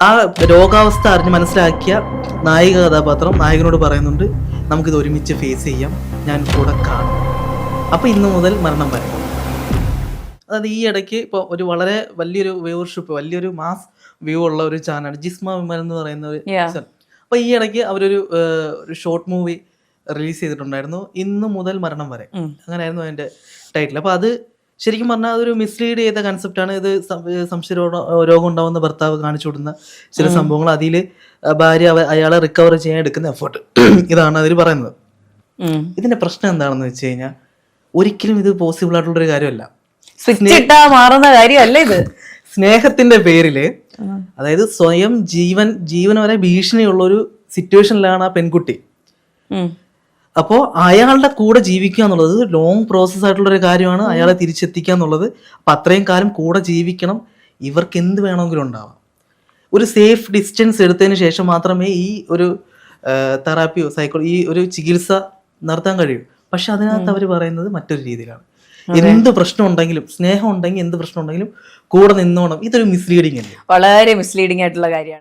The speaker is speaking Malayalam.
ആ രോഗാവസ്ഥ അറിഞ്ഞ് മനസ്സിലാക്കിയ നായിക കഥാപാത്രം നായകനോട് പറയുന്നുണ്ട്, നമുക്കിത് ഒരുമിച്ച് ഫേസ് ചെയ്യാം, ഞാൻ കൂടെ കാണും. അപ്പോൾ ഇന്ന് മുതൽ മരണം വരെ. അതായത് ഈ ഇടയ്ക്ക് ഇപ്പോൾ ഒരു വളരെ വലിയൊരു വ്യൂവർഷിപ്പ്, വലിയൊരു മാസ് വ്യൂ ഉള്ള ഒരു ചാനലാണ് ജിസ്മ വിമൽ എന്ന് പറയുന്ന ഒരു ചാനൽ. അപ്പോൾ ഈ ഇടയ്ക്ക് അവരൊരു ഒരു ഷോർട്ട് മൂവി റിലീസ് ചെയ്തിട്ടുണ്ടായിരുന്നു, ഇന്ന് മുതൽ മരണം വരെ, അങ്ങനെയായിരുന്നു അതിൻ്റെ ടൈറ്റിൽ. അപ്പോൾ അത് ശരിക്കും പറഞ്ഞാൽ അതൊരു മിസ്ലീഡ് ചെയ്ത കൺസെപ്റ്റാണ്. ഇത് രോഗം ഉണ്ടാവുന്ന ഭർത്താവ് കാണിച്ചു കൊടുക്കുന്ന ചില സംഭവങ്ങൾ, അതിൽ ഭാര്യ അയാളെ റിക്കവർ ചെയ്യാൻ എടുക്കുന്ന എഫേർട്ട്, ഇതാണ് അതിൽ പറയുന്നത്. ഇതിന്റെ പ്രശ്നം എന്താണെന്ന് വെച്ച് കഴിഞ്ഞാൽ ഒരിക്കലും ഇത് പോസിബിൾ ആയിട്ടുള്ളൊരു കാര്യമല്ല, മാറുന്ന കാര്യമല്ല ഇത്. സ്നേഹത്തിന്റെ പേരില്, അതായത് സ്വയം ജീവൻ വരെ ഭീഷണിയുള്ള ഒരു സിറ്റുവേഷനിലാണ് ആ പെൺകുട്ടി. അപ്പോൾ അയാളുടെ കൂടെ ജീവിക്കുക എന്നുള്ളത് ലോങ് പ്രോസസ് ആയിട്ടുള്ള ഒരു കാര്യമാണ്, അയാളെ തിരിച്ചെത്തിക്കുക എന്നുള്ളത്. അപ്പം അത്രയും കാലം കൂടെ ജീവിക്കണം, ഇവർക്ക് എന്ത് വേണമെങ്കിലും ഉണ്ടാവാം. ഒരു സേഫ് ഡിസ്റ്റൻസ് എടുത്തതിന് ശേഷം മാത്രമേ ഈ ഒരു തെറാപ്പിയോ ഈ ഒരു ചികിത്സ നടത്താൻ കഴിയൂ. പക്ഷെ അതിനകത്ത് അവർ പറയുന്നത് മറ്റൊരു രീതിയിലാണ്. എന്ത് പ്രശ്നം ഉണ്ടെങ്കിലും, സ്നേഹം ഉണ്ടെങ്കിൽ എന്ത് പ്രശ്നം ഉണ്ടെങ്കിലും കൂടെ നിന്നോണം. ഇതൊരു മിസ്ലീഡിങ് അല്ലേ, വളരെ മിസ്ലീഡിംഗ് ആയിട്ടുള്ള കാര്യമാണ്.